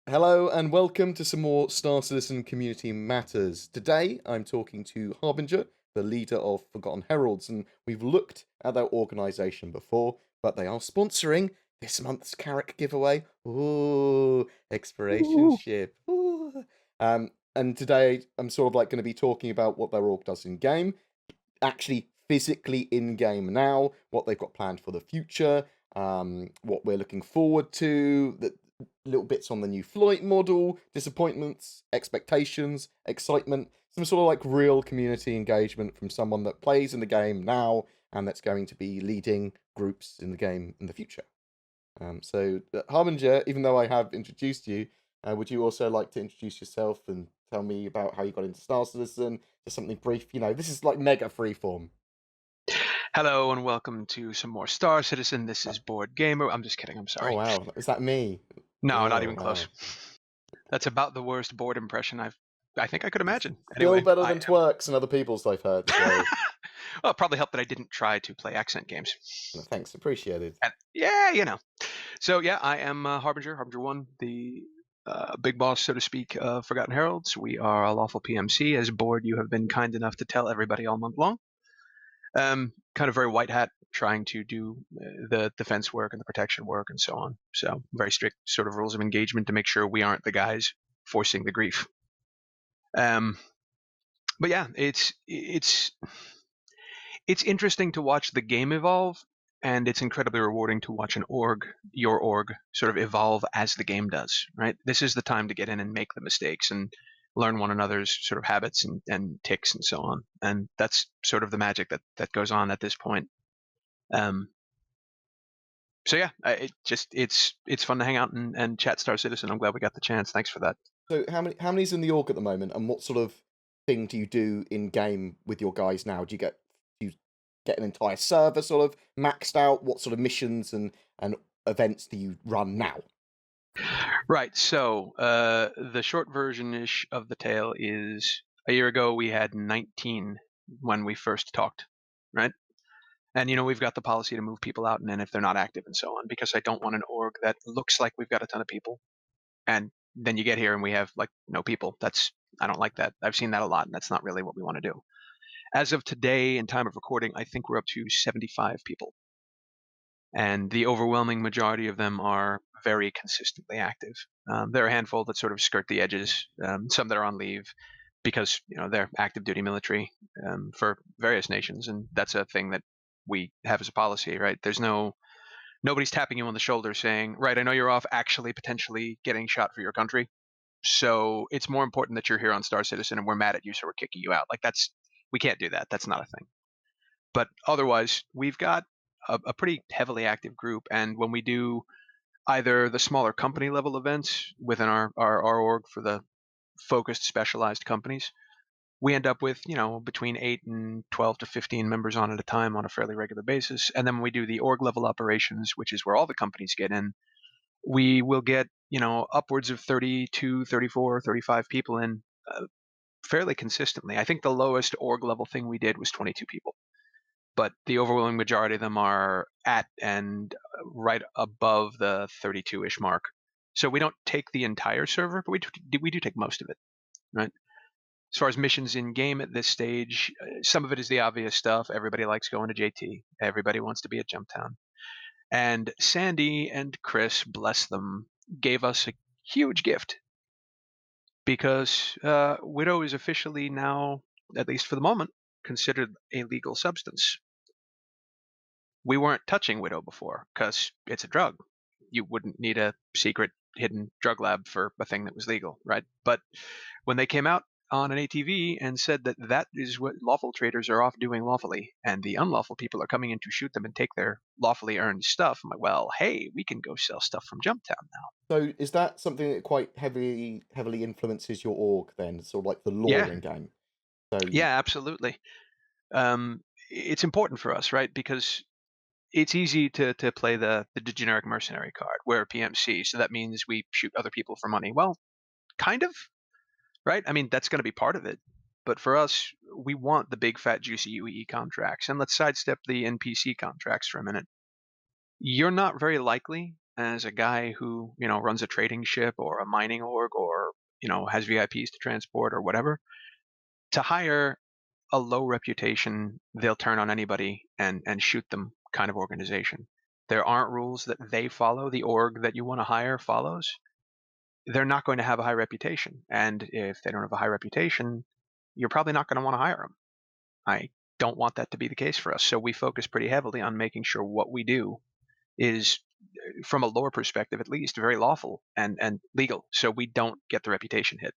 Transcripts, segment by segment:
Hello and welcome to some more Star Citizen Community Matters. Today I'm talking to Harbinger, the leader of Forgotten Heralds, and we've looked at their organisation before, but they are sponsoring this month's Carrack giveaway. Ooh, Exploration Ooh. Ship. Ooh. And today I'm sort of like going to be talking about what their org does in game, actually physically in game now, what they've got planned for the future, what we're looking forward to, the little bits on the new flight model, disappointments, expectations, excitement, some sort of like real community engagement from someone that plays in the game now and that's going to be leading groups in the game in the future. Harbinger, even though I have introduced you, would you also like to introduce yourself and tell me about how you got into Star Citizen? Just something brief. This is like mega freeform. Hello and welcome to some more Star Citizen. This is BoredGamer. I'm just kidding. I'm Oh sorry. wow, is that me? No, not Oh even wow, close. That's about the worst board impression I think I could imagine. still Anyway, better I than Twerks and other people's I've heard. am. So Well, it probably helped that I didn't try to play accent games. thanks, appreciated. And yeah. So yeah, I am Harbinger 1, the big boss, so to speak, of Forgotten Heralds. We are a lawful PMC. As board, you have been kind enough to tell everybody all month long. Kind of very white hat, trying to do the defense work and the protection work and so on. So very strict sort of rules of engagement to make sure we aren't the guys forcing the grief. Um, but yeah, it's interesting to watch the game evolve, and it's incredibly rewarding to watch your org, sort of evolve as the game does. Right, this is the time to get in and make the mistakes and learn one another's sort of habits and ticks and so on. And that's sort of the magic that goes on at this point. Um, so yeah, it's fun to hang out and chat Star Citizen. I'm glad we got the chance. Thanks for that. So how many's in the org at the moment, and what sort of thing do you do in game with your guys now? Do you get an entire server sort of maxed out? What sort of missions and events do you run now? Right. So the short version ish of the tale is a year ago we had 19 when we first talked, right? And we've got the policy to move people out and then if they're not active and so on, because I don't want an org that looks like we've got a ton of people and then you get here and we have like no people. I don't like that. I've seen that a lot, and that's not really what we want to do. As of today, in time of recording, I think we're up to 75 people, and the overwhelming majority of them are very consistently active. There are a handful that sort of skirt the edges, some that are on leave because they're active duty military for various nations, and that's a thing that we have as a policy, right? Nobody's tapping you on the shoulder saying, right, I know you're off actually potentially getting shot for your country, so it's more important that you're here on Star Citizen and we're mad at you, so we're kicking you out. Like we can't do that. That's not a thing. But otherwise, we've got a pretty heavily active group. And when we do either the smaller company level events within our org for the focused specialized companies, we end up with, between 8 and 12 to 15 members on at a time on a fairly regular basis. And then when we do the org level operations, which is where all the companies get in, we will get, upwards of 32, 34, 35 people in fairly consistently. I think the lowest org level thing we did was 22 people, but the overwhelming majority of them are at and right above the 32-ish mark. So we don't take the entire server, but we do take most of it, right? As far as missions in game at this stage, some of it is the obvious stuff. Everybody likes going to JT. Everybody wants to be at Jumptown. And Sandy and Chris, bless them, gave us a huge gift because Widow is officially now, at least for the moment, considered a legal substance. We weren't touching Widow before because it's a drug. You wouldn't need a secret hidden drug lab for a thing that was legal, right? But when they came out on an ATV and said that is what lawful traders are off doing lawfully, and the unlawful people are coming in to shoot them and take their lawfully earned stuff, I'm like, well, hey, we can go sell stuff from Jumptown now. So is that something that quite heavily influences your org then, sort of like the lore Yeah, in game? So you, yeah, absolutely. It's important for us, right? Because it's easy to play the generic mercenary card. We're a PMC, so that means we shoot other people for money. Well, kind of, right? I mean, that's going to be part of it. But for us, we want the big fat juicy UE contracts. And let's sidestep the NPC contracts for a minute. You're not very likely as a guy who, runs a trading ship or a mining org or, has VIPs to transport or whatever, to hire a low reputation, they'll turn on anybody and shoot them kind of organization. There aren't rules that they follow, the org that you want to hire follows. They're not going to have a high reputation. And if they don't have a high reputation, you're probably not going to want to hire them. I don't want that to be the case for us. So we focus pretty heavily on making sure what we do is, from a lore perspective at least, very lawful and legal. So we don't get the reputation hit.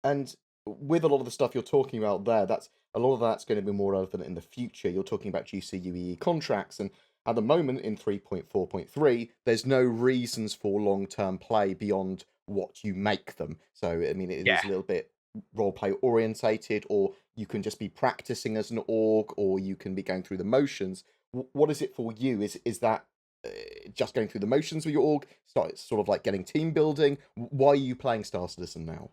And with a lot of the stuff you're talking about there, that's a lot of that's going to be more relevant in the future. You're talking about GCUEE contracts, and at the moment in 3.4.3, there's no reasons for long-term play beyond what you make them. So I mean, it Yeah. is a little bit role-play orientated, or you can just be practicing as an org, or you can be going through the motions. What is it for you? Is that just going through the motions with your org? Sort of like getting team building. Why are you playing Star Citizen now?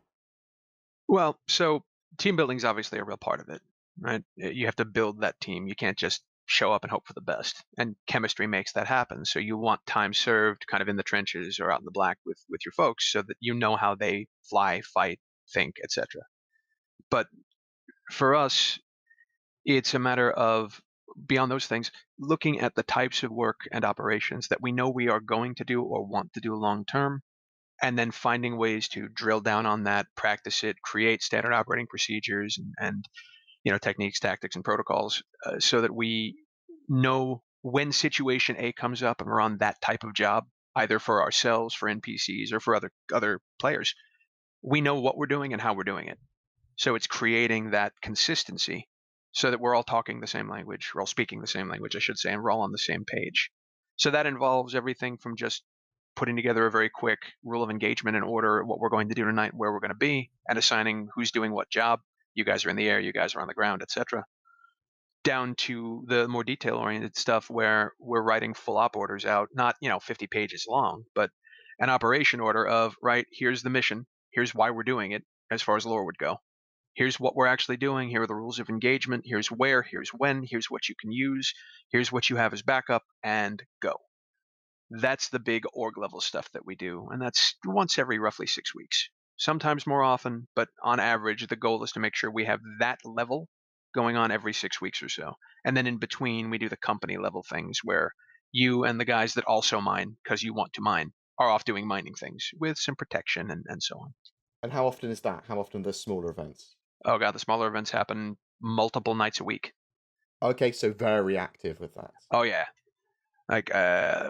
Well, so team building is obviously a real part of it, right? You have to build that team. You can't just show up and hope for the best. And chemistry makes that happen. So you want time served kind of in the trenches or out in the black with your folks so that you know how they fly, fight, think, etc. But for us, it's a matter of, beyond those things, looking at the types of work and operations that we know we are going to do or want to do long term, and then finding ways to drill down on that, practice it, create standard operating procedures and techniques, tactics, and protocols, so that we know when situation A comes up and we're on that type of job, either for ourselves, for NPCs, or for other players. We know what we're doing and how we're doing it. So it's creating that consistency so that we're all talking the same language, we're all speaking the same language, I should say, and we're all on the same page. So that involves everything from just putting together a very quick rule of engagement and order what we're going to do tonight, where we're going to be, and assigning who's doing what job. You guys are in the air, you guys are on the ground, etc. Down to the more detail oriented stuff where we're writing full op orders out, not 50 pages long, but an operation order of, right, here's the mission, here's why we're doing it as far as lore would go. Here's what we're actually doing. Here are the rules of engagement. Here's where, here's when, here's what you can use, here's what you have as backup, and go. That's the big org level stuff that we do. And that's once every roughly 6 weeks, sometimes more often, but on average, the goal is to make sure we have that level going on every 6 weeks or so. And then in between, we do the company level things where you and the guys that also mine, because you want to mine, are off doing mining things with some protection and so on. And how often is that? How often are the smaller events? Oh, God, the smaller events happen multiple nights a week. Okay, so very active with that. Oh, yeah. Like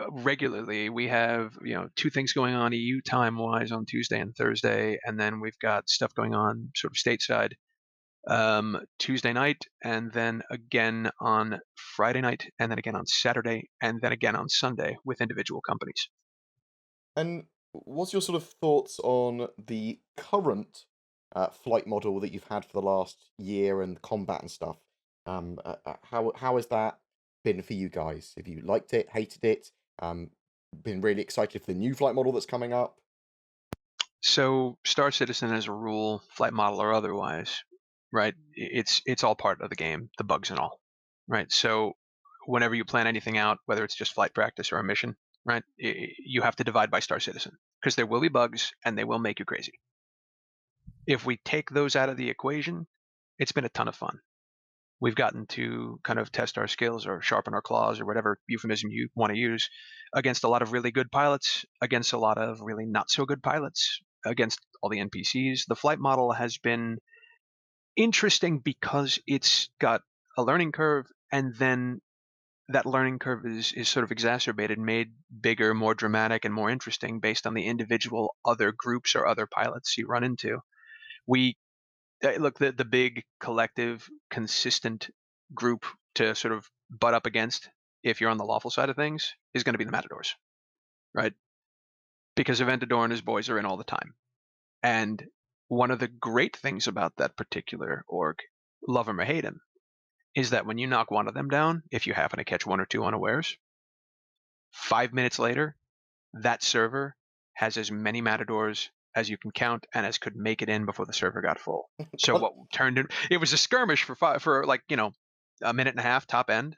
regularly, we have two things going on EU time wise on Tuesday and Thursday, and then we've got stuff going on sort of stateside Tuesday night, and then again on Friday night, and then again on Saturday, and then again on Sunday with individual companies. And what's your sort of thoughts on the current flight model that you've had for the last year and combat and stuff? How has that been for you guys? Have you liked it, hated it? Been really excited for the new flight model that's coming up? So Star Citizen, as a rule, flight model or otherwise, right? It's all part of the game, the bugs and all, right? So whenever you plan anything out, whether it's just flight practice or a mission, right, you have to divide by Star Citizen because there will be bugs and they will make you crazy. If we take those out of the equation, it's been a ton of fun. We've gotten to kind of test our skills or sharpen our claws or whatever euphemism you want to use against a lot of really good pilots, against a lot of really not so good pilots, against all the NPCs. The flight model has been interesting because it's got a learning curve, and then that learning curve is sort of exacerbated, made bigger, more dramatic, and more interesting based on the individual other groups or other pilots you run into. We look, the big collective consistent group to sort of butt up against if you're on the lawful side of things is going to be the Matadors, right? Because Aventador and his boys are in all the time. And one of the great things about that particular org, love him or hate him, is that when you knock one of them down, if you happen to catch one or two unawares, 5 minutes later, that server has as many Matadors as you can count and as could make it in before the server got full. So Con- what turned it was a skirmish for like, a minute and a half top end.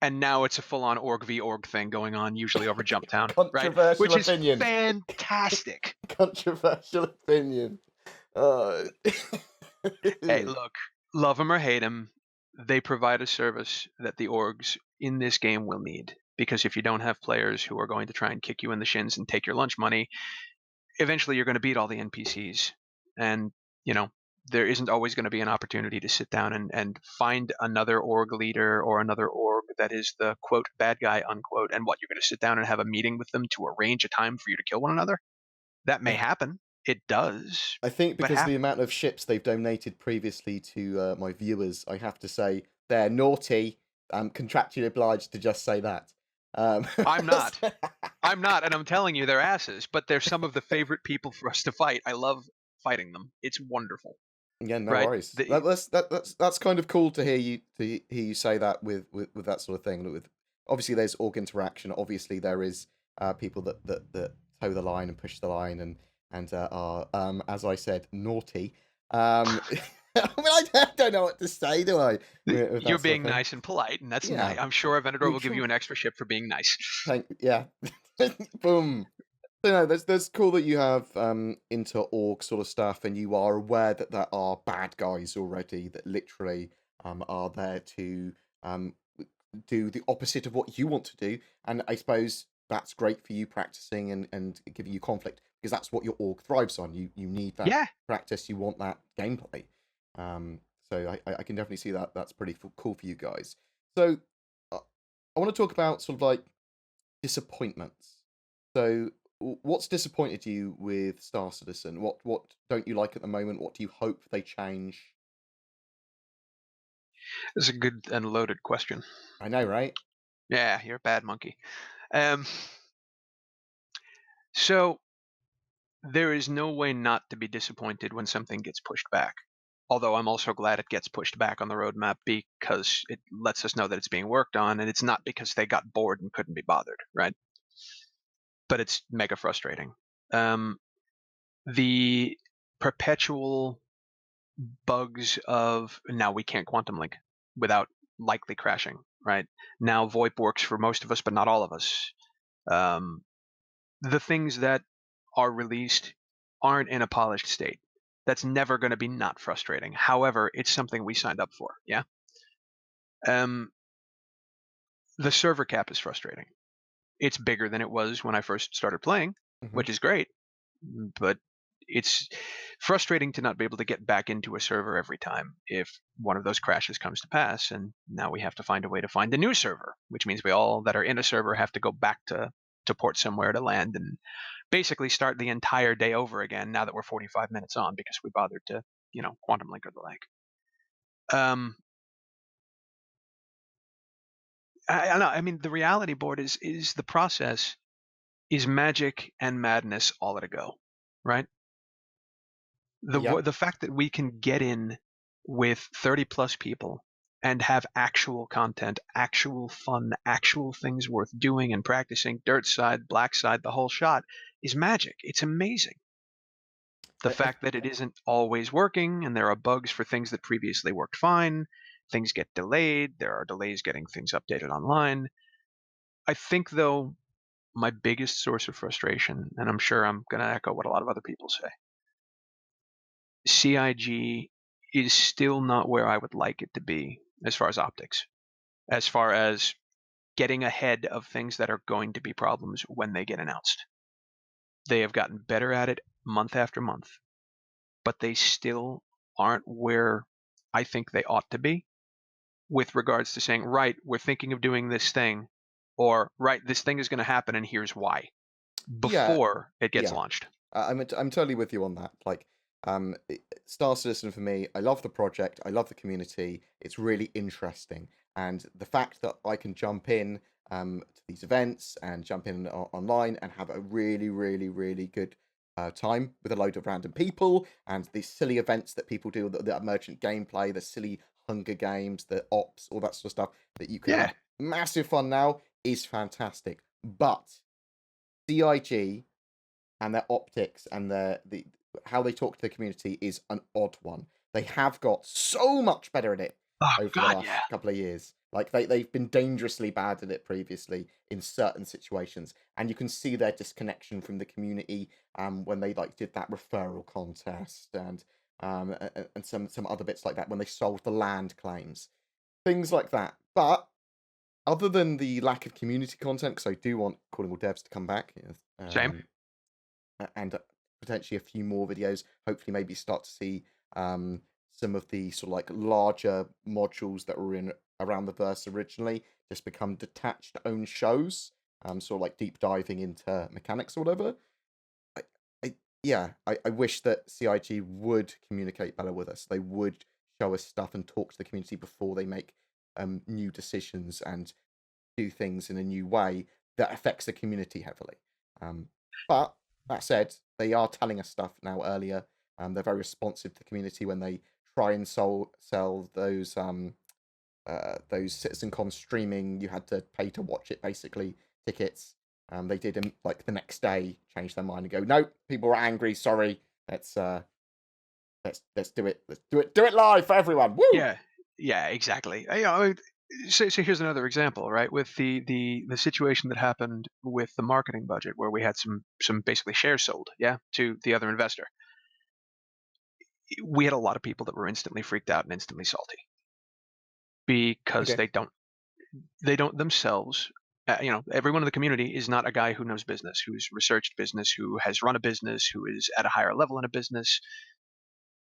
and now it's a full-on org v org thing going on, usually over Jump Town, right? Controversial Which is opinion. fantastic. Controversial opinion. Uh, Hey, look, love them or hate them, they provide a service that the orgs in this game will need. Because if you don't have players who are going to try and kick you in the shins and take your lunch money, eventually you're going to beat all the NPCs. And, you know, there isn't always going to be an opportunity to sit down and find another org leader or another org that is the quote bad guy unquote. And what, you're going to sit down and have a meeting with them to arrange a time for you to kill one another? That may I, happen. It does, I think but because of the amount of ships they've donated previously to my viewers, I have to say they're naughty. I'm contractually obliged to just say that. Um, I'm not. I'm not, and I'm telling you, they're asses, but they're some of the favorite people for us to fight. I love fighting them. It's wonderful, Yeah, no right? worries. That's kind of cool to hear you say that with that sort of thing. With obviously there's org interaction. Obviously there is people that toe the line and push the line and are as I said naughty. I mean I don't know what to say, do I? With You're that sort of being thing. nice and polite, and that's nice. Yeah, I'm sure Venador we will give try. you an extra ship for being nice. Yeah. Boom. So no, that's cool that you have inter-org sort of stuff, and you are aware that there are bad guys already that literally are there to um, do the opposite of what you want to do. And I suppose that's great for you practicing and giving you conflict because that's what your org thrives on. You need that Yeah, practice. You want that gameplay. Um, so I can definitely see that that's pretty cool for you guys. So I want to talk about sort of like disappointments. So, what's disappointed you with Star Citizen? What don't you like at the moment? What do you hope they change? it's a good and loaded question. I know, right? Yeah, you're a bad monkey. Um, so there is no way not to be disappointed when something gets pushed back. Although I'm also glad it gets pushed back on the roadmap because it lets us know that it's being worked on, and it's not because they got bored and couldn't be bothered, right? But it's mega frustrating. Um, the perpetual bugs of now we can't quantum link without likely crashing, right? Now VoIP works for most of us, but not all of us. Um, the things that are released aren't in a polished state. That's never going to be not frustrating. However, it's something we signed up for. Yeah. Um, the server cap is frustrating. It's bigger than it was when I first started playing, Hmm. which is great, but it's frustrating to not be able to get back into a server every time if one of those crashes comes to pass. And now we have to find a way to find a new server, which means we all that are in a server have to go back to port somewhere to land and basically start the entire day over again now that we're 45 minutes on because we bothered to, quantum link or the like. Um, I don't know. I mean, the reality board is the process is magic and madness all at a go, right? Yep. The fact that we can get in with 30 plus people and have actual content, actual fun, actual things worth doing and practicing, dirt side, black side, the whole shot is magic. It's amazing. The I fact that it isn't always working and there are bugs for things that previously worked fine, things get delayed, there are delays getting things updated online. I think though my biggest source of frustration, and I'm sure I'm going to echo what a lot of other people say, CIG is still not where I would like it to be as far as optics, as far as getting ahead of things that are going to be problems when they get announced. They have gotten better at it month after month, but they still aren't where I think they ought to be with regards to saying, right, we're thinking of doing this thing, or right, this thing is going to happen and here's why, yeah, before it gets yeah. launched. I'm totally with you on that. Like, Star Citizen for me, I love the project, I love the community. It's really interesting, and the fact that I can jump in to these events and jump in online and have a really, really, really good time with a load of random people and these silly events that people do, the merchant gameplay, the silly Hunger Games, the ops, all that sort of stuff that you can Yeah. have massive fun now is fantastic. But CIG and their optics and the how they talk to the community is an odd one. They have got so much better at it Oh over the God, yeah. last couple of years. Like they've been dangerously bad at it previously in certain situations, and you can see their disconnection from the community when they like did that referral contest and some other bits like that when they solved the land claims, things like that. But other than the lack of community content, because I do want Calling All Devs to come back, yes, Same. and potentially a few more videos. Hopefully, maybe start to see some of the sort of like larger modules that were in around the verse originally just become detached own shows. Sort of like deep diving into mechanics or whatever. I, I wish that CIG would communicate better with us. They would show us stuff and talk to the community before they make new decisions and do things in a new way that affects the community heavily. But that said, they are telling us stuff now earlier. They're very responsive to the community when they try and sell those CitizenCon streaming. You had to pay to watch it basically tickets. They did like the next day change their mind and go, no, people are angry. Sorry, let's do it. Do it live for everyone. Woo! Yeah, yeah, exactly. So here's another example, right? With the situation that happened with the marketing budget, where we had some basically shares sold, yeah, to the other investor. We had a lot of people that were instantly freaked out and instantly salty because Okay. they don't themselves. Everyone in the community is not a guy who knows business, who's researched business, who has run a business, who is at a higher level in a business.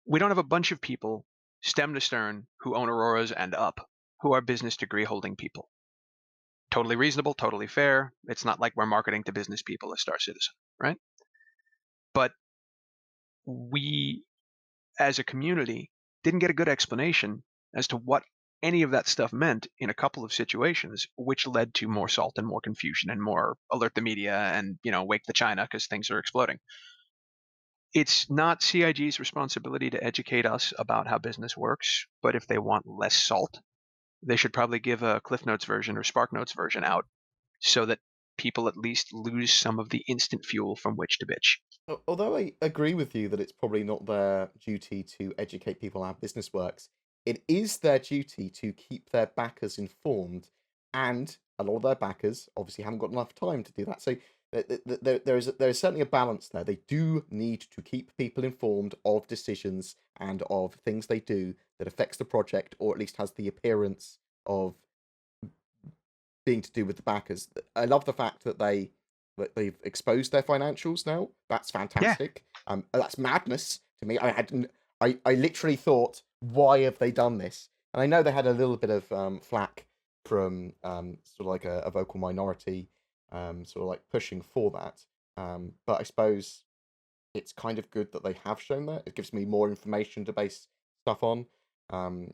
We don't have a bunch of people, stem to stern, who own Auroras and up, who are business degree holding people. Totally reasonable, totally fair. It's not like we're marketing to business people as Star Citizen, right? But we, as a community, didn't get a good explanation as to what any of that stuff meant in a couple of situations, which led to more salt and more confusion and more alert the media and, wake the China because things are exploding. It's not CIG's responsibility to educate us about how business works, but if they want less salt, they should probably give a Cliff Notes version or Spark Notes version out so that people at least lose some of the instant fuel from which to bitch. Although I agree with you that it's probably not their duty to educate people how business works, it is their duty to keep their backers informed, and a lot of their backers obviously haven't got enough time to do that. So there is certainly a balance there. They do need to keep people informed of decisions and of things they do that affects the project, or at least has the appearance of being to do with the backers. I love the fact that they've exposed their financials now. That's Yeah. fantastic. That's madness to me. I literally thought, why have they done this? And I know they had a little bit of flack from sort of like a vocal minority, sort of like pushing for that. But I suppose it's kind of good that they have shown that. It gives me more information to base stuff on. Um,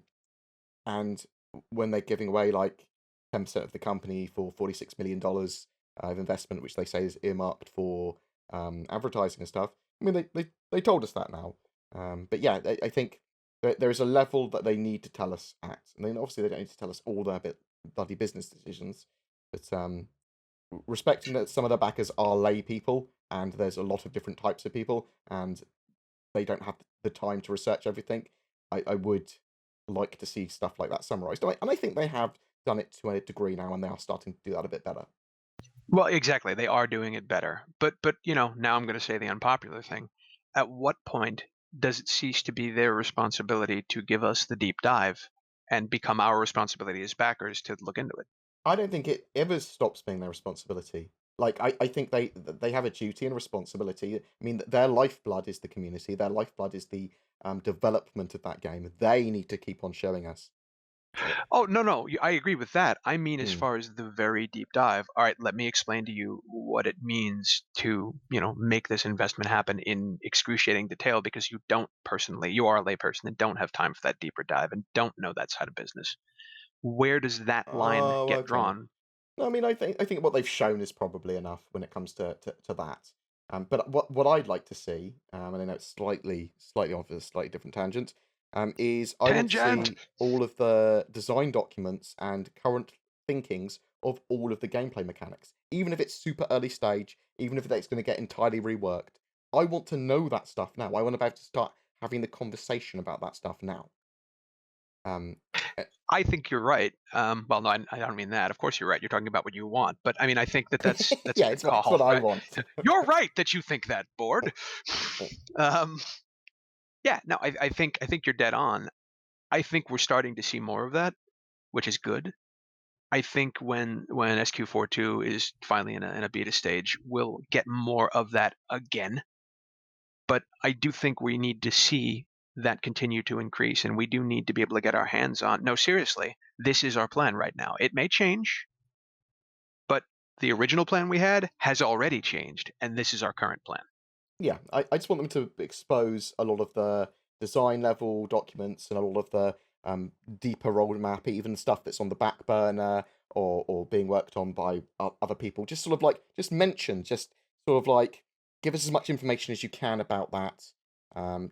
and when they're giving away like 10% of the company for $46 million of investment, which they say is earmarked for advertising and stuff, I mean, they told us that now. But yeah, I think there is a level that they need to tell us at. And then obviously they don't need to tell us all their bloody business decisions. But respecting that some of their backers are lay people and there's a lot of different types of people and they don't have the time to research everything, I would like to see stuff like that summarized. And I think they have done it to a degree now, and they are starting to do that a bit better. Well, exactly. They are doing it better. But now I'm going to say the unpopular thing. At what point does it cease to be their responsibility to give us the deep dive and become our responsibility as backers to look into it? I don't think it ever stops being their responsibility. Like I think they have a duty and a responsibility. I mean, their lifeblood is the community. Their lifeblood is the development of that game. They need to keep on showing us. Oh, no, no, I agree with that. I mean, as Mm. far as the very deep dive, all right, let me explain to you what it means to, make this investment happen in excruciating detail because you are a layperson and don't have time for that deeper dive and don't know that side of business. Where does that line Oh, get okay. drawn? No, I mean, I think what they've shown is probably enough when it comes to that. But what I'd like to see, and I know it's slightly off a slightly different tangent, is I want to Tangent. see all of the design documents and current thinkings of all of the gameplay mechanics, even if it's super early stage, even if it's going to get entirely reworked. I want to know that stuff now. I want to be able to start having the conversation about that stuff now. Um, I think you're right. Well, no, I don't mean that. Of course, you're right. You're talking about what you want, but I mean, I think that that's a Yeah, good it's what call, I right? want. You're right that you think that, Board. um, yeah, no, I think you're dead on. I think we're starting to see more of that, which is good. I think when SQ42 is finally in a beta stage, we'll get more of that again. But I do think we need to see that continue to increase, and we do need to be able to get our hands on. No, seriously, this is our plan right now. It may change, but the original plan we had has already changed, and this is our current plan. Yeah, I just want them to expose a lot of the design level documents and a lot of the deeper roadmap, even stuff that's on the back burner or being worked on by other people. Just sort of like just mention, just sort of like give us as much information as you can about that,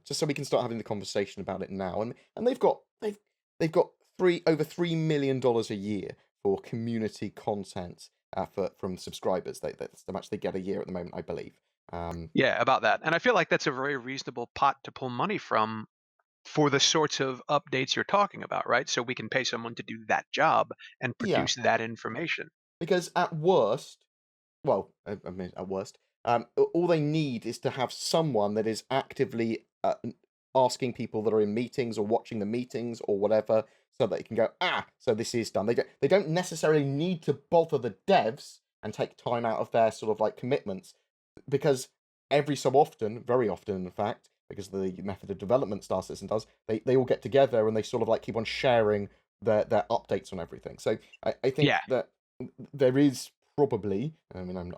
just so we can start having the conversation about it now. And they've got over $3 million a year for community content from subscribers. That's how much they get a year at the moment, I believe. Um, Yeah, about that. And I feel like that's a very reasonable pot to pull money from for the sorts of updates you're talking about, right? So we can pay someone to do that job and yeah, produce that information. because at worst, well, I mean, at worst, all they need is to have someone that is actively asking people that are in meetings or watching the meetings or whatever, so that they can go, so this is done. They don't necessarily need to bother the devs and take time out of their sort of like commitments, because every so often, very often, in fact, because of the method of development Star Citizen does, they all get together and they sort of like keep on sharing their updates on everything. So I think Yeah. that there is probably, I mean,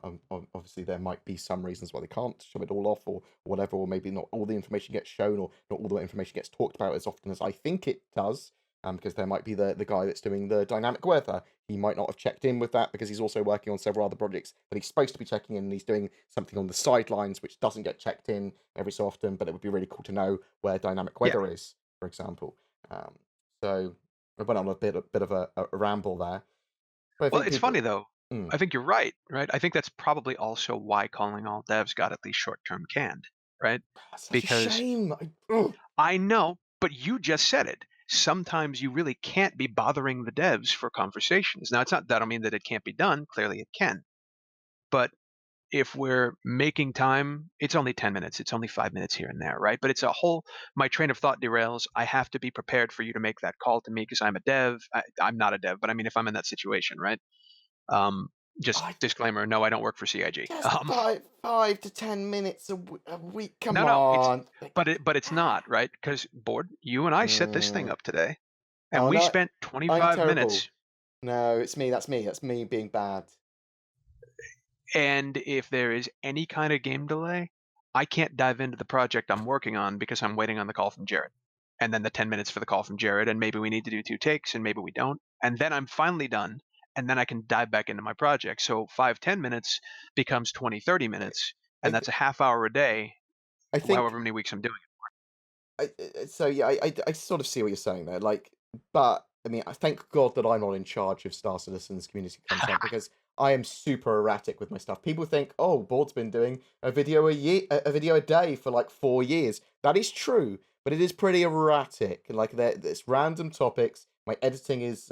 obviously there might be some reasons why they can't show it all off or whatever, or maybe not all the information gets shown or not all the information gets talked about as often as I think it does. Because there might be the guy that's doing the dynamic weather. He might not have checked in with that because he's also working on several other projects that he's supposed to be checking in, and he's doing something on the sidelines which doesn't get checked in every so often. But it would be really cool to know where dynamic Yeah. weather is, for example. So I went on a bit of a ramble there, but I Well, think it's people. funny though. Mm, I think you're right, right? I think that's probably also why calling all devs got at least short-term canned, right? such a Because shame. Ugh. I know, but you just said it. Sometimes you really can't be bothering the devs for conversations. Now, it's not that I don't mean that it can't be done. Clearly, it can. But if we're making time, it's only 10 minutes. It's only 5 minutes here and there, right? But it's a whole, my train of thought derails. I have to be prepared for you to make that call to me because I'm a dev. I'm not a dev, but I mean, if I'm in that situation, right? Um, just I disclaimer, no, I don't work for CIG. just five to 10 minutes a week. Come No, no, it's, on. but it's not, right? Because Board, you and I set this thing Mm. up today and Oh we no, spent I'm 25 terrible. minutes. No, it's me. That's me. That's me being bad. And if there is any kind of game delay, I can't dive into the project I'm working on because I'm waiting on the call from Jared. And then the 10 minutes for the call from Jared, and maybe we need to do two takes, and maybe we don't. And then I'm finally done, and then I can dive back into my project. So 5, 10 minutes becomes 20, 30 minutes, I and that's a half hour a day, I think however many weeks I'm doing so yeah, I sort of see what you're saying there. Like, but I mean, I thank God that I'm not in charge of Star Citizen's community it. content, because I am super erratic with my stuff. People think, oh, Board's been doing a video a year, a video a day for like 4 years. That is true, but it is pretty erratic. Like, there's random topics. My editing is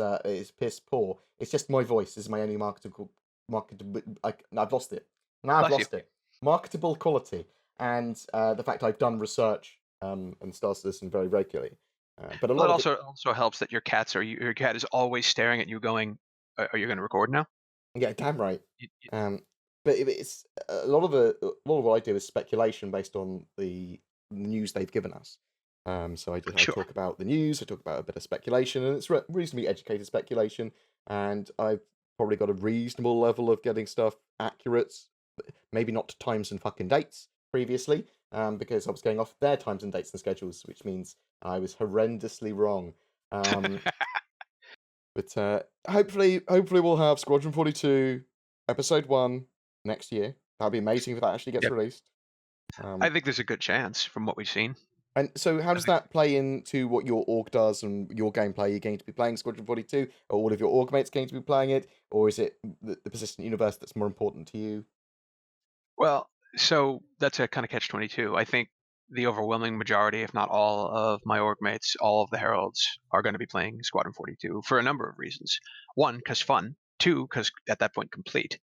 piss poor. It's just my voice is my only marketable. I've lost it. Now I've Bless you. lost it. Marketable quality, and the fact I've done research and starts to listen very regularly. But a Well, lot it of it, also helps that your cat is always staring at you, going, "Are you going to record now?" yeah, damn right. Y- y- Um, but it's a lot of what I do is speculation based on the news they've given us. So I Sure. talk about the news, I talk about a bit of speculation, and it's reasonably educated speculation. And I've probably got a reasonable level of getting stuff accurate, maybe not to times and fucking dates previously, because I was going off their times and dates and schedules, which means I was horrendously wrong. Um, but hopefully we'll have Squadron 42 Episode 1 next year. That'd be amazing if that actually gets Yep. released. I Um, think there's a good chance from what we've seen. and so, how I does think that play into what your org does and your gameplay? Are you going to be playing Squadron 42? Or all of your org mates going to be playing it? Or is it the persistent universe that's more important to you? well, so that's a kind of catch 22. I think the overwhelming majority, if not all, of my org mates, all of the heralds, are going to be playing Squadron 42 for a number of reasons. One, because fun. Two, because at that point complete.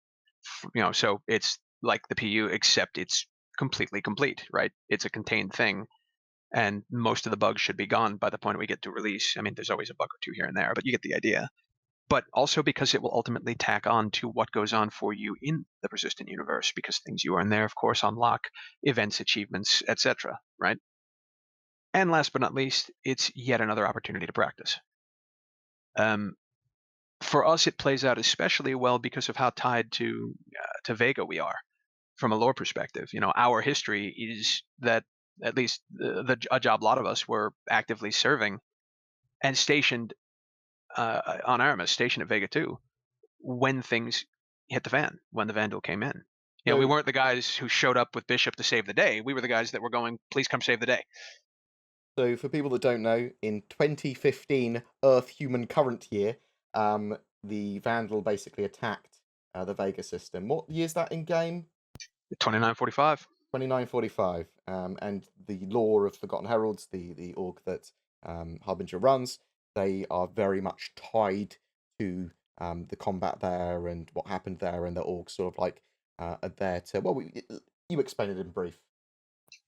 So it's like the PU, except it's completely complete, right? It's a contained thing, and most of the bugs should be gone by the point we get to release. I mean, there's always a bug or two here and there, but you get the idea. But also because it will ultimately tack on to what goes on for you in the persistent universe, because things you earn there, of course, unlock events, achievements, etc. Right? And last but not least, it's yet another opportunity to practice. Um, for us, it plays out especially well because of how tied to Vega we are from a lore perspective. Our history is that at least a job a lot of us were actively serving and stationed on Aramis, stationed at Vega 2, when things hit the fan, when the Vandal came in. We So, weren't the guys who showed up with Bishop to save the day. We were the guys that were going, please come save the day. so for people that don't know, in 2015 Earth Human Current Year, the Vandal basically attacked the Vega system. What year is that in game? 2945. 2945. And the lore of Forgotten Heralds, the org that Harbinger runs, they are very much tied to the combat there and what happened there, and the org sort of like are there to. Well, you explain it in brief.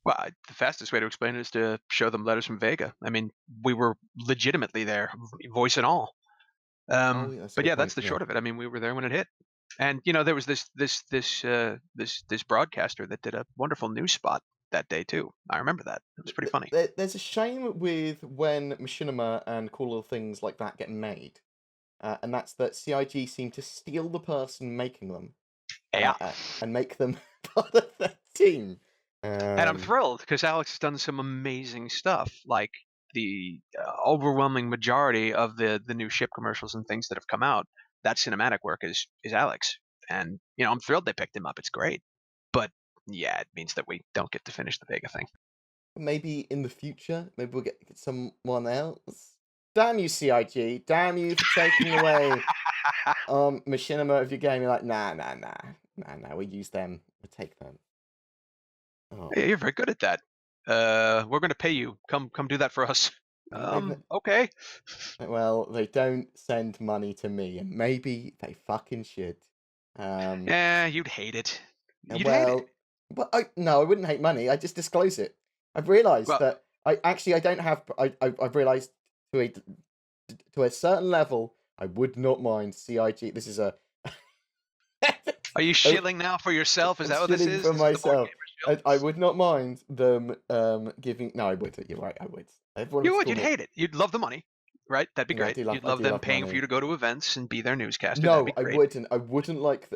Well, the fastest way to explain it is to show them letters from Vega. I mean, we were legitimately there, voice and all. Oh, yeah, that's a But good yeah, point. that's the Yeah. short of it. I mean, we were there when it hit. And there was this broadcaster that did a wonderful news spot that day too. I remember that. It was pretty funny. There's a shame with when machinima and cool little things like that get made, and that's that CIG seem to steal the person making them Yeah. and make them part of their team. And I'm thrilled because Alex has done some amazing stuff. Like the overwhelming majority of the new ship commercials and things that have come out, that cinematic work is Alex. And I'm thrilled they picked him up. It's great. But yeah, it means that we don't get to finish the Vega thing. Maybe in the future, maybe we'll get someone else. Damn you, CIG! Damn you for taking away machinima of your game. You're like, nah. We use them. We take them. Oh, Hey, you're very good at that. We're going to pay you. Come do that for us. Okay. well, they don't send money to me, and maybe they fucking should. Yeah, you'd hate it. You'd hate it. Well, no, I wouldn't hate money. I just disclose it. I've realised Well, that I don't have. I've realised to a certain level, I would not mind CIG. This is a. are you shilling now for yourself? Is I'm that what this shitting is? for This is the board myself. gamer I shills? would not mind them giving. No, I would. You're right. I would. Everyone You would would. still You'd make. hate it. You'd love the money, right? That'd be Yeah, great. You'd I love do them love paying for you money. to go to events and be their newscaster. That'd No, be I great. wouldn't. I wouldn't like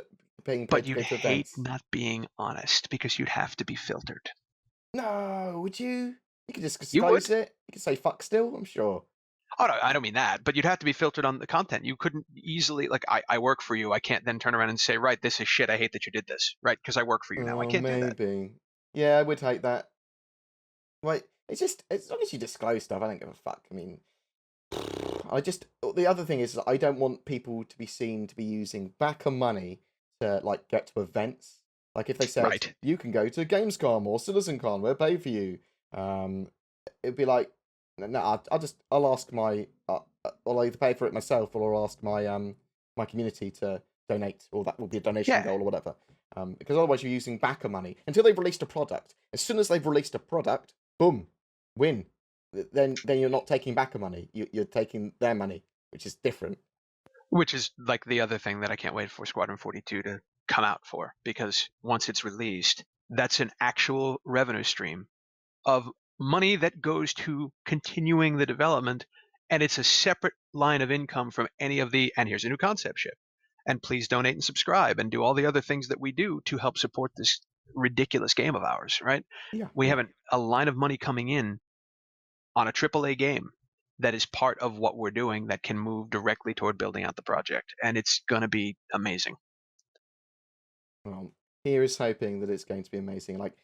being paid But to you'd go to hate events. not being honest because you'd have to be filtered. No, would you? You could just You disclose would. it. You could say fuck still. I'm sure. Oh no, I don't mean that. But you'd have to be filtered on the content. You couldn't easily like I work for you. I can't then turn around and say, right, this is shit. I hate that you did this, right? Because I work for you now. I Oh, can't do that. maybe. Yeah, I would hate that. Wait, it's just as long as you disclose stuff, I don't give a fuck. I mean, the other thing is that I don't want people to be seen to be using backer money to like get to events. Like if they said Right. you can go to Gamescom or CitizenCon, we'll pay for you. Um, it'd be like, no, I'll ask my, I'll either pay for it myself or I'll ask my community to donate, or that will be a donation Yeah. goal or whatever. Because otherwise you're using backer money until they've released a product. As soon as they've released a product, boom, win. Then you're not taking backer money. You're taking their money, which is different. Which is like the other thing that I can't wait for Squadron 42 to come out for, because once it's released, that's an actual revenue stream of money that goes to continuing the development, and it's a separate line of income from any of the, and here's a new concept ship. And please donate and subscribe and do all the other things that we do to help support this ridiculous game of ours, right? Yeah, We yeah. have a line of money coming in on a AAA game that is part of what we're doing that can move directly toward building out the project. And it's going to be amazing. Well, here is hoping that it's going to be amazing. Like,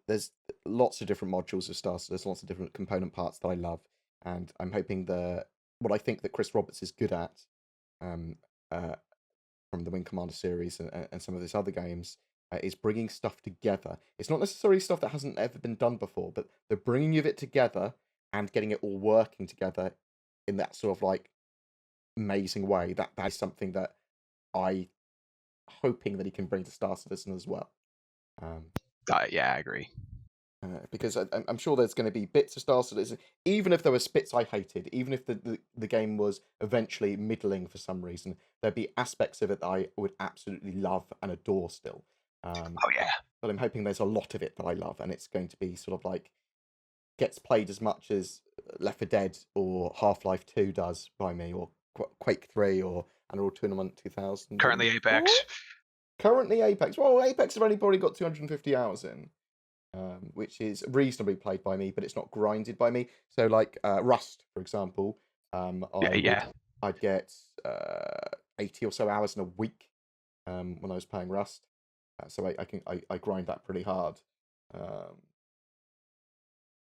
there's lots of different modules of Star, so there's lots of different component parts that I love, and I'm hoping what I think that Chris Roberts is good at, um, uh, from the Wing Commander series and some of these other games, is bringing stuff together. It's not necessarily stuff that hasn't ever been done before, but the bringing of it together and getting it all working together in that sort of like amazing way. That is something that I hoping that he can bring to Star Citizen as well. Yeah, I agree. Because I'm sure there's going to be bits of Star Citizen, even if there were bits I hated, even if the game was eventually middling for some reason, there'd be aspects of it that I would absolutely love and adore still. Oh yeah. But I'm hoping there's a lot of it that I love, and it's going to be sort of like gets played as much as Left 4 Dead or Half-Life 2 does by me, or Quake 3 or Unreal Tournament 2000. Currently Apex. Currently Apex. Well, Apex have only probably got 250 hours in. Which is reasonably played by me, but it's not grinded by me. So, like Rust, for example, I'd get 80 or so hours in a week when I was playing Rust. So I grind that pretty hard. But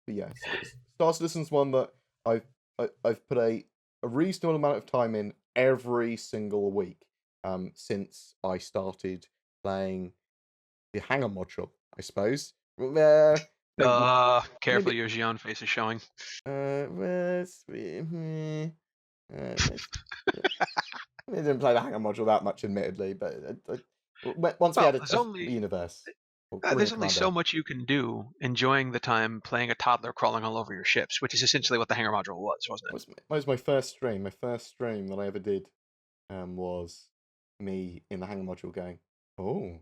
yeah, Star Citizen's one that I've put a reasonable amount of time in every single week since I started playing the Hangar module, I suppose. Careful, maybe, your Xion face is showing. I didn't play the Hangar module that much, admittedly, but once we had the universe. There's only so much you can do enjoying the time playing a toddler crawling all over your ships, which is essentially what the Hangar module was, wasn't it? That was my first stream. My first stream that I ever did was me in the Hangar module going, oh.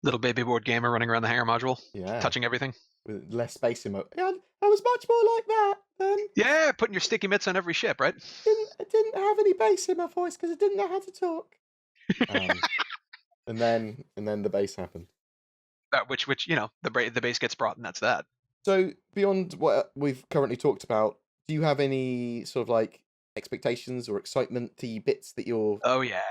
Little baby BoredGamer running around the Hangar module, touching everything. With less space in my... I was much more like that then. Yeah, putting your sticky mitts on every ship, right? I didn't have any bass in my voice because I didn't know how to talk. And then the bass happened. Which the base gets brought, and that's that. So beyond what we've currently talked about, do you have any sort of like expectations or excitement bits that you're? Oh yeah.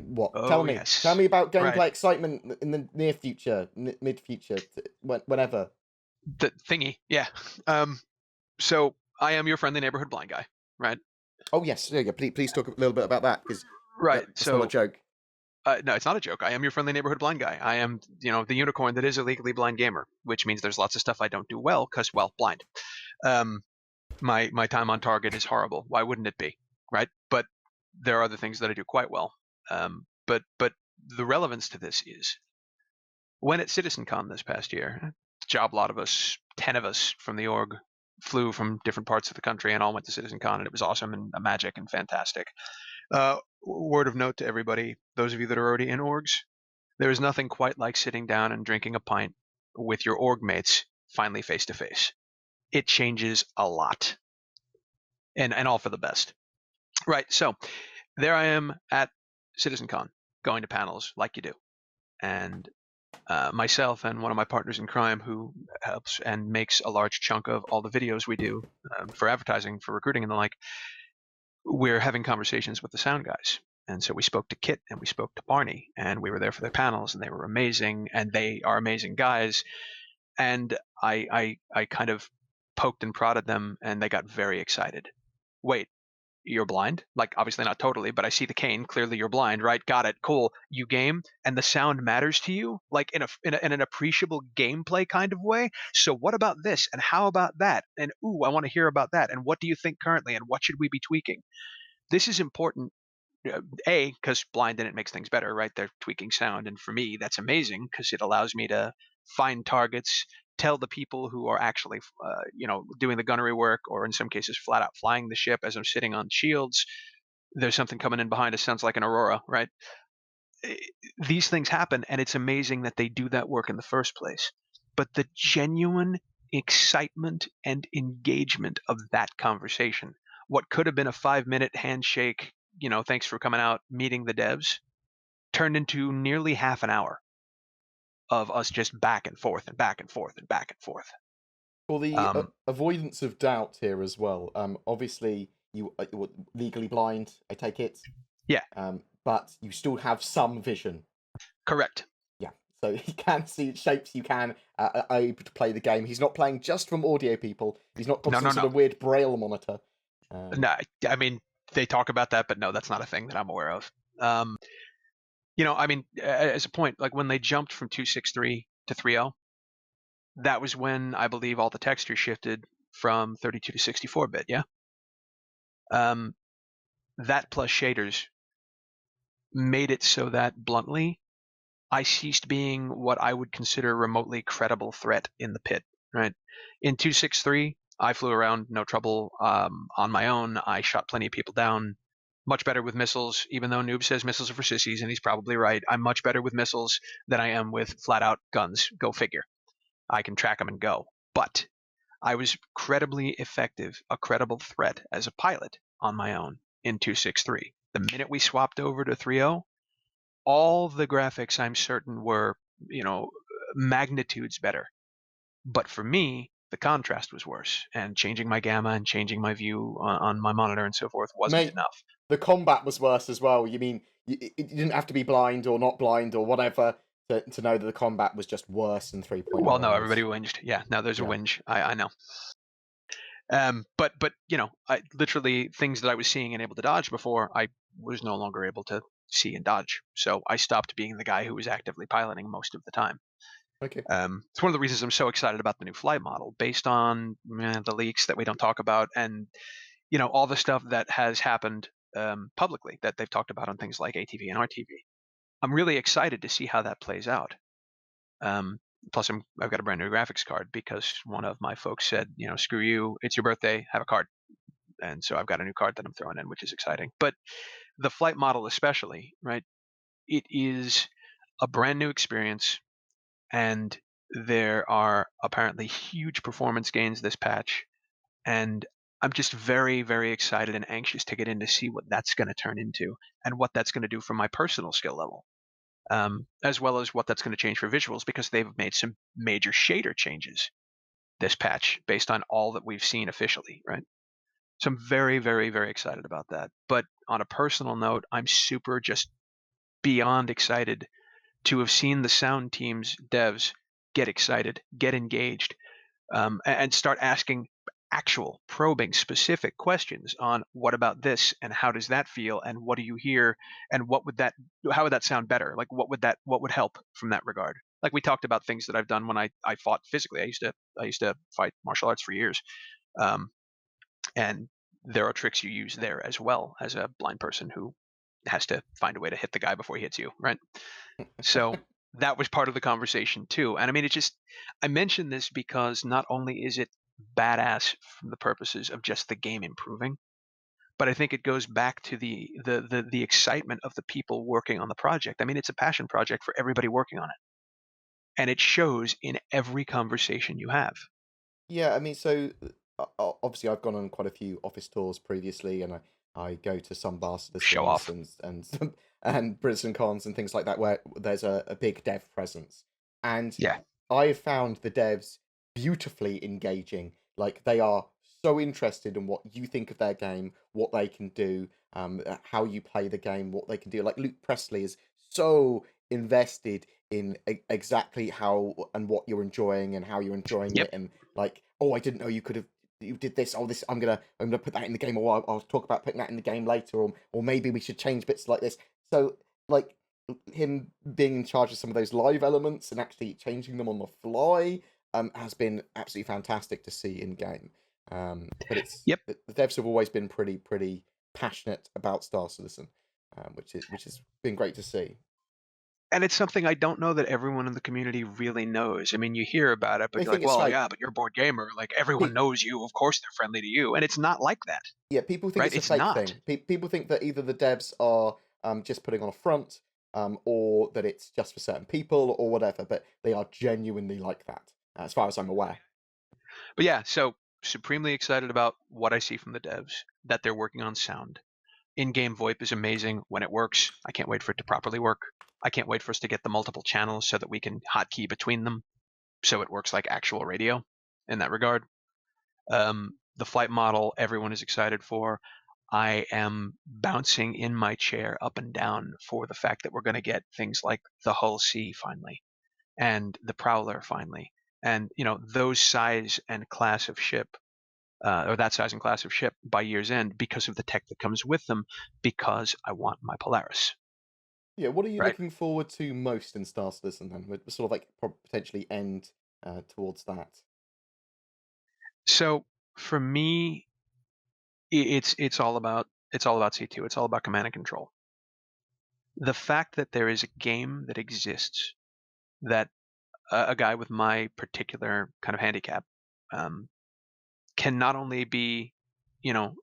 What? Oh, Tell me. Yes. Tell me about gameplay excitement in the near future, mid future, whenever. The thingy, yeah. So I am your friendly neighborhood blind guy, right? Oh yes, yeah. Please talk a little bit about that because it's not a joke. No, it's not a joke. I am your friendly neighborhood blind guy. I am, the unicorn that is a legally blind gamer, which means there's lots of stuff I don't do well because, well, blind. My time on target is horrible. Why wouldn't it be, right? But there are other things that I do quite well. But the relevance to this is when at CitizenCon this past year, a job lot of us, 10 of us from the org, flew from different parts of the country and all went to CitizenCon, and it was awesome and magic and fantastic. Word of note to everybody, those of you that are already in orgs, there is nothing quite like sitting down and drinking a pint with your org mates finally face to face. It changes a lot, and all for the best. Right, so there I am at CitizenCon, going to panels like you do, and myself and one of my partners in crime who helps and makes a large chunk of all the videos we do for advertising, for recruiting and the like, we're having conversations with the sound guys. And so we spoke to Kit and we spoke to Barney, and we were there for their panels, and they were amazing, and they are amazing guys. And I kind of poked and prodded them, and they got very excited. Wait, you're blind? Like, obviously not totally, but I see the cane. Clearly you're blind, right? Got it. Cool. You game, and the sound matters to you, like in an appreciable gameplay kind of way. So what about this? And how about that? And ooh, I want to hear about that. And what do you think currently? And what should we be tweaking? This is important. Because blind in it makes things better, right? They're tweaking sound, and for me, that's amazing because it allows me to find targets, tell the people who are actually, doing the gunnery work, or in some cases, flat out flying the ship as I'm sitting on shields. There's something coming in behind us. Sounds like an aurora, right? These things happen, and it's amazing that they do that work in the first place. But the genuine excitement and engagement of that conversation, what could have been a 5-minute handshake, thanks for coming out, meeting the devs, turned into nearly half an hour of us just back and forth and back and forth and back and forth. For the avoidance of doubt here as well, obviously you are legally blind, I take it. Yeah. But you still have some vision. Correct. Yeah. So he can see shapes. You can able to play the game. He's not playing just from audio, people. He's not got some sort of weird braille monitor. No, I mean, they talk about that, but no, that's not a thing that I'm aware of. I mean, as a point, like when they jumped from 263 to 3.0, that was when I believe all the texture shifted from 32 to 64-bit. Yeah. Um, that plus shaders made it so that bluntly, I ceased being what I would consider a remotely credible threat in the pit. Right. In 263, I flew around no trouble on my own. I shot plenty of people down. Much better with missiles, even though Noob says missiles are for sissies, and he's probably right. I'm much better with missiles than I am with flat out guns. Go figure. I can track them and go. But I was credibly effective, a credible threat as a pilot on my own in 263. The minute we swapped over to 3.0, all the graphics I'm certain were, magnitudes better. But for me, the contrast was worse, and changing my gamma and changing my view on my monitor and so forth wasn't Mate, enough. the combat was worse as well. You mean you didn't have to be blind or not blind or whatever to know that the combat was just worse than 3.0 Well, no, everybody was. whinged. Yeah, now there's a Yeah. whinge. I know. But I literally things that I was seeing and able to dodge before, I was no longer able to see and dodge. So I stopped being the guy who was actively piloting most of the time. Okay. It's one of the reasons I'm so excited about the new flight model, based on the leaks that we don't talk about, and all the stuff that has happened publicly that they've talked about on things like ATV and RTV. I'm really excited to see how that plays out. Um, Plus, I've got a brand new graphics card because one of my folks said, screw you, it's your birthday, have a card. And so I've got a new card that I'm throwing in, which is exciting. But the flight model, especially, right? It is a brand new experience, and there are apparently huge performance gains this patch. And I'm just very, very excited and anxious to get in to see what that's going to turn into and what that's going to do for my personal skill level, as well as what that's going to change for visuals because they've made some major shader changes this patch based on all that we've seen officially, right? So I'm very, very, very excited about that. But on a personal note, I'm super just beyond excited to have seen the sound teams devs get excited, get engaged, and start asking actual probing specific questions on what about this and how does that feel and what do you hear and how would that sound better, like what would help from that regard. Like we talked about things that I've done when I fought physically. I used to fight martial arts for years, um, and there are tricks you use there as well as a blind person who has to find a way to hit the guy before he hits you, right? So that was part of the conversation too. And I mean, I mention this because not only is it badass from the purposes of just the game improving, but I think it goes back to the excitement of the people working on the project. I mean, it's a passion project for everybody working on it, and it shows in every conversation you have. Yeah, I mean, so obviously I've gone on quite a few office tours previously, and I go to some bar Show citizens off. and British cons and things like that where there's a big dev presence, and Yeah. I have found the devs beautifully engaging. Like they are so interested in what you think of their game, what they can do, how you play the game, what they can do. Like Luke Presley is so invested in exactly how and what you're enjoying and how you're enjoying Yep. it, and like, oh, I didn't know you did this. Oh, this I'm gonna put that in the game, or I'll talk about putting that in the game later, or maybe we should change bits like this. So like him being in charge of some of those live elements and actually changing them on the fly has been absolutely fantastic to see in game. But Yep. the devs have always been pretty passionate about Star Citizen, which has been great to see. And it's something I don't know that everyone in the community really knows. I mean, you hear about it, but They you're think like, it's well, fake. yeah, but you're a board gamer. Like everyone Pe- knows you. Of course they're friendly to you. And it's not like that, yeah, people think right? it's a It's fake not. thing. People think that either the devs are just putting on a front, or that it's just for certain people or whatever. But they are genuinely like that, as far as I'm aware. But yeah, so supremely excited about what I see from the devs, that they're working on sound. In-game VoIP is amazing when it works. I can't wait for it to properly work. I can't wait for us to get the multiple channels so that we can hotkey between them so it works like actual radio in that regard. The flight model everyone is excited for. I am bouncing in my chair up and down for the fact that we're going to get things like the Hull C finally and the Prowler finally. And, those size and class of ship, or that size and class of ship by year's end because of the tech that comes with them, because I want my Polaris. Yeah, what are you right? looking forward to most in Star Citizen then? We're sort of like potentially end towards that. So for me, it's all about C2. It's all about command and control. The fact that there is a game that exists that a guy with my particular kind of handicap um, can not only be, you know,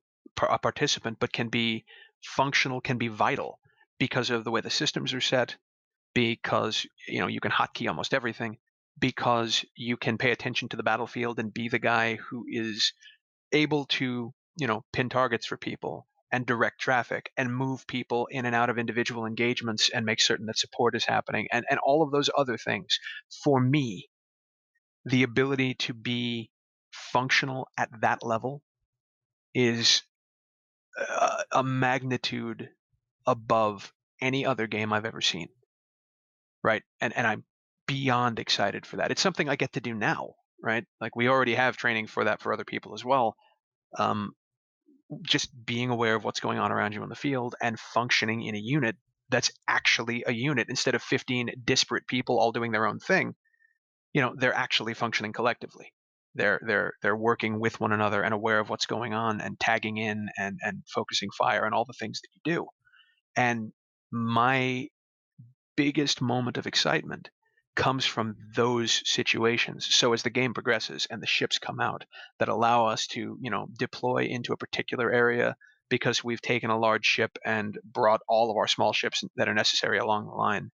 a participant, but can be functional, can be vital because of the way the systems are set, because you can hotkey almost everything, because you can pay attention to the battlefield and be the guy who is able to pin targets for people and direct traffic and move people in and out of individual engagements and make certain that support is happening and all of those other things. For me, the ability to be functional at that level is a magnitude above any other game I've ever seen, right? And I'm beyond excited for that. It's something I get to do now, right? Like we already have training for that for other people as well. Um, just being aware of what's going on around you in the field and functioning in a unit that's actually a unit instead of 15 disparate people all doing their own thing. They're actually functioning collectively. They're working with one another and aware of what's going on and tagging in and focusing fire and all the things that you do. And my biggest moment of excitement comes from those situations. So as the game progresses and the ships come out that allow us to, deploy into a particular area because we've taken a large ship and brought all of our small ships that are necessary along the line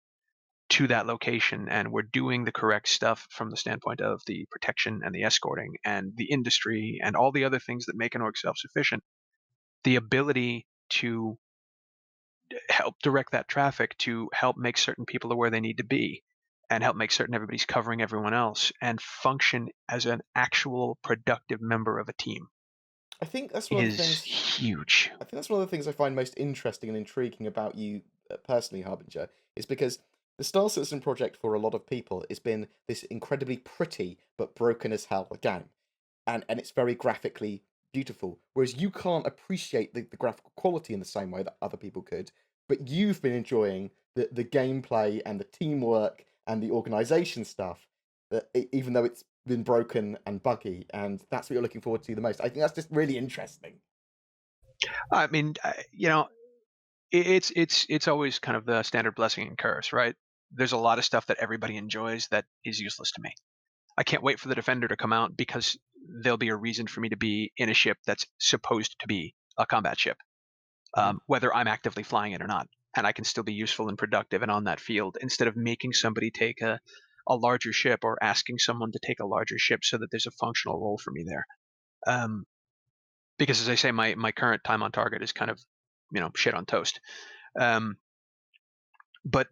to that location, and we're doing the correct stuff from the standpoint of the protection and the escorting and the industry and all the other things that make an org self-sufficient. The ability to help direct that traffic, to help make certain people are where they need to be and help make certain everybody's covering everyone else and function as an actual productive member of a team I think that's one of the is things. huge. I think that's one of the things I find most interesting and intriguing about you personally, Harbinger, is because the Star Citizen project for a lot of people has been this incredibly pretty but broken as hell game, and it's very graphically beautiful. Whereas you can't appreciate the graphical quality in the same way that other people could, but you've been enjoying the gameplay and the teamwork and the organization stuff, even though it's been broken and buggy, and that's what you're looking forward to the most. I think that's just really interesting. I mean, it's always kind of the standard blessing and curse, right? There's a lot of stuff that everybody enjoys that is useless to me. I can't wait for the Defender to come out because there'll be a reason for me to be in a ship that's supposed to be a combat ship, Mhm. whether I'm actively flying it or not. And I can still be useful and productive and on that field instead of making somebody take a larger ship or asking someone to take a larger ship so that there's a functional role for me there. Um, because as I say, my current time on target is kind of, shit on toast. Um, but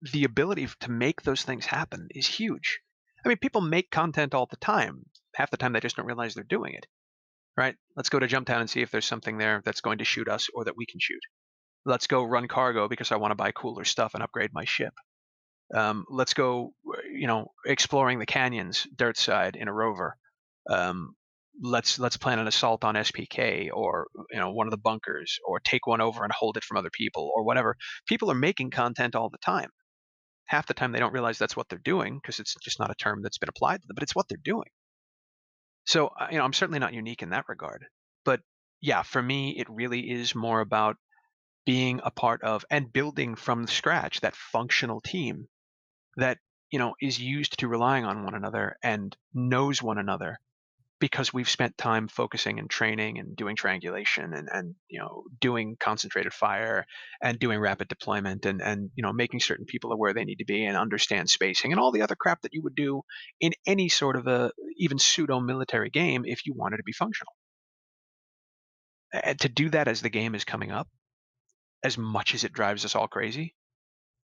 the ability to make those things happen is huge. I mean, people make content all the time. Half the time they just don't realize they're doing it. Right? Let's go to Jumptown and see if there's something there that's going to shoot us or that we can shoot. Let's go run cargo because I want to buy cooler stuff and upgrade my ship. Let's go, exploring the canyons, dirt side in a rover. Um, let's plan an assault on SPK or one of the bunkers, or take one over and hold it from other people or whatever. People are making content all the time. Half the time they don't realize that's what they're doing because it's just not a term that's been applied to them, but it's what they're doing. So I'm certainly not unique in that regard. But yeah, for me, it really is more about being a part of and building from scratch that functional team that is used to relying on one another and knows one another because we've spent time focusing and training and doing triangulation and doing concentrated fire and doing rapid deployment and making certain people are where they need to be and understand spacing and all the other crap that you would do in any sort of a even pseudo military game if you wanted to be functional. And to do that as the game is coming up, as much as it drives us all crazy,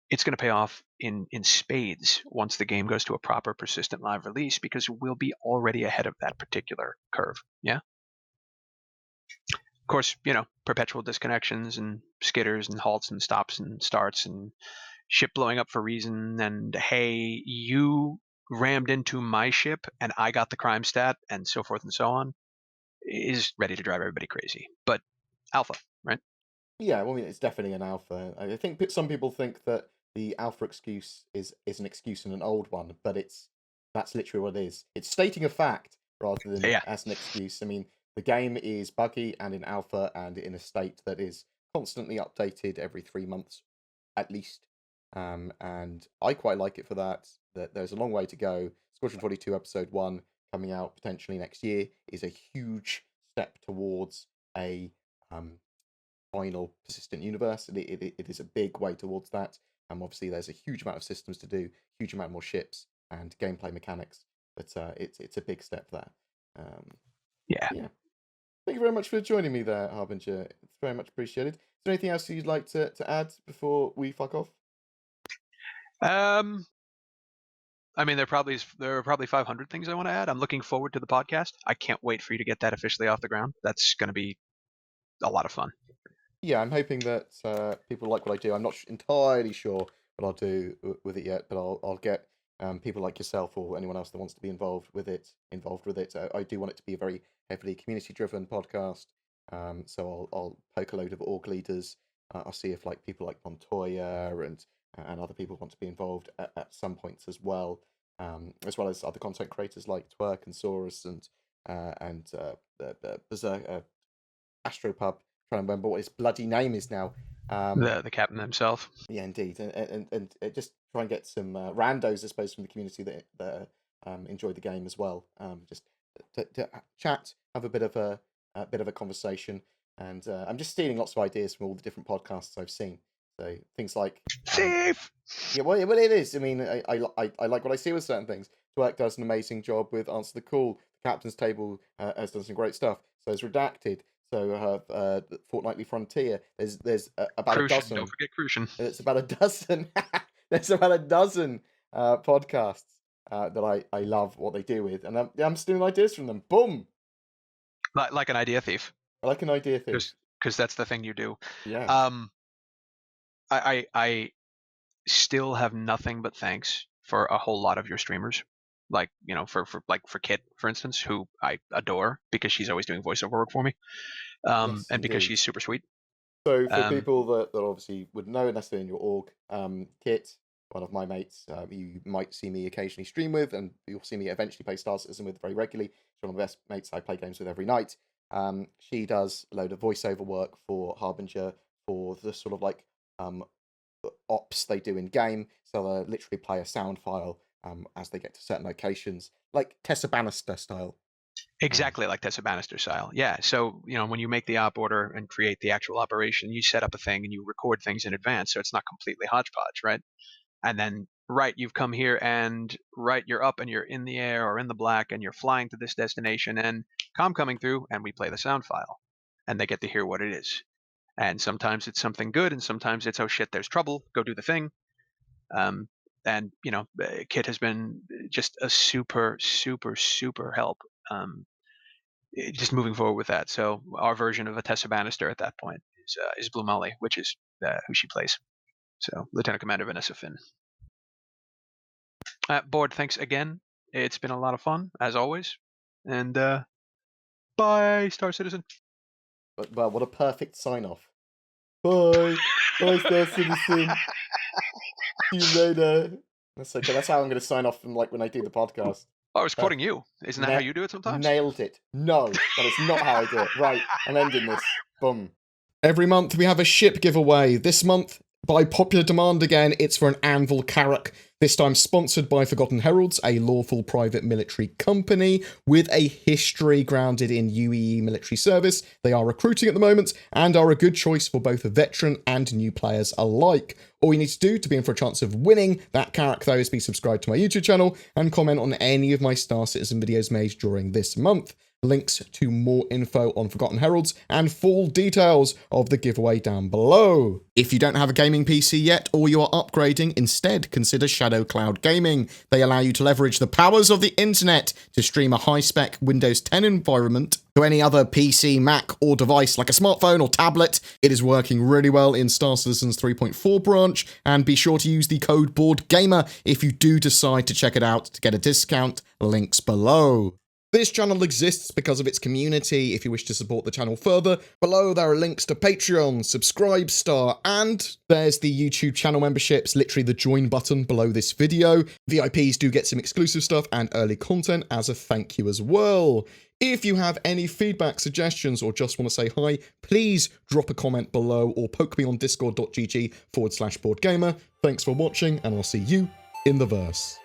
it's going to pay off in spades once the game goes to a proper persistent live release because we'll be already ahead of that particular curve. Yeah. Of course, perpetual disconnections and skitters and halts and stops and starts and ship blowing up for reason and hey, you rammed into my ship and I got the crime stat and so forth and so on is ready to drive everybody crazy. But alpha, right? Yeah, well, I mean, it's definitely an alpha. I think some people think that the alpha excuse is an excuse and an old one, but that's literally what it is. It's stating a fact rather than Yeah, as an excuse. I mean, the game is buggy and in alpha and in a state that is constantly updated every 3 months at least. And I quite like it for that. That there's a long way to go. Squadron 42 Episode 1 coming out potentially next year is a huge step towards a final persistent universe. It is a big way towards that. Obviously, there's a huge amount of systems to do, huge amount more ships and gameplay mechanics. But it's a big step there. yeah. Yeah. Thank you very much for joining me there, Harbinger. It's very much appreciated. Is there anything else you'd like to add before we fuck off? I mean, there are probably 500 things I want to add. I'm looking forward to the podcast. I can't wait for you to get that officially off the ground. That's going to be a lot of fun. Yeah, I'm hoping that people like what I do. I'm not entirely sure what I'll do with it yet, but I'll get people like yourself or anyone else that wants to be involved with it. I do want it to be a very heavily community-driven podcast. So I'll poke a load of org leaders. I'll see if like people like Montoya and other people want to be involved at some points as well as other content creators like Twerk and Saurus and the Berserk Astropub. Trying to remember what his bloody name is now. The captain himself. Yeah, indeed, and just try and get some randos, I suppose, from the community that enjoy the game as well. Just to chat, have a bit of a conversation, and I'm just stealing lots of ideas from all the different podcasts I've seen. So things like Thief. yeah, well, it is. I mean, I like what I see with certain things. Twerk does an amazing job with Answer the Call. The Captain's Table has done some great stuff. So is Redacted. So Fortnightly Frontier. There's about Crucian. a dozen. Don't forget Crucian. It's about a dozen. There's about a dozen podcasts that I love what they do with, and I'm stealing ideas from them. Boom! Like an idea thief. I like an idea thief. Because that's the thing you do. Yeah. I still have nothing but thanks for a whole lot of your streamers. Like, you know, for Kit, for instance, who I adore because she's always doing voiceover work for me. Yes, and because indeed. she's super sweet. So for people that obviously would know unless they're in your org, Kit, one of my mates, you might see me occasionally stream with, and you'll see me eventually play Star Citizen with very regularly. She's one of the best mates I play games with every night. She does a load of voiceover work for Harbinger for the sort of like ops they do in game. So they'll literally play a sound file as they get to certain locations, like Tessa Bannister style. Exactly like Tessa Bannister style. Yeah. So, you know, when you make the op order and create the actual operation, you set up a thing and you record things in advance. So it's not completely hodgepodge, right? And then, right, you've come here and, right, you're up and you're in the air or in the black and you're flying to this destination and comm coming through and we play the sound file and they get to hear what it is. And sometimes it's something good and sometimes it's, oh shit, there's trouble, go do the thing. And, you know, Kit has been just a super, super, super help. Just moving forward with that. So our version of a Tessa Bannister at that point is Blue Molly, which is who she plays. So Lieutenant Commander Vanessa Finn. Board, thanks again. It's been a lot of fun, as always. And bye, Star Citizen. Well, what a perfect sign-off. Bye. Bye, Star Citizen. See you later. That's okay. That's how I'm going to sign off from like when I do the podcast. Oh, I was quoting you. Isn't that how you do it sometimes? Nailed it. No, that is not how I do it. Right, I'm ending this. Boom. Every month we have a ship giveaway. This month, by popular demand again, it's for an Anvil Carrack. This time sponsored by Forgotten Heralds, a lawful private military company with a history grounded in UEE military service. They are recruiting at the moment and are a good choice for both veteran and new players alike. All you need to do to be in for a chance of winning that Carrack, though, is be subscribed to my YouTube channel and comment on any of my Star Citizen videos made during this month. Links to more info on Forgotten Heralds and full details of the giveaway down below. If you don't have a gaming PC yet or you are upgrading, instead consider Shadow Cloud Gaming. They allow you to leverage the powers of the internet to stream a high-spec Windows 10 environment to any other PC, Mac or device like a smartphone or tablet. It is working really well in Star Citizen's 3.4 branch, and be sure to use the code BoredGamer if you do decide to check it out to get a discount. Links below. This channel exists because of its community. If you wish to support the channel further, below there are links to Patreon, Subscribestar, and there's the YouTube channel memberships, literally the join button below this video. VIPs do get some exclusive stuff and early content as a thank you as well. If you have any feedback, suggestions, or just want to say hi, please drop a comment below or poke me on discord.gg/BoredGamer. Thanks for watching, and I'll see you in the verse.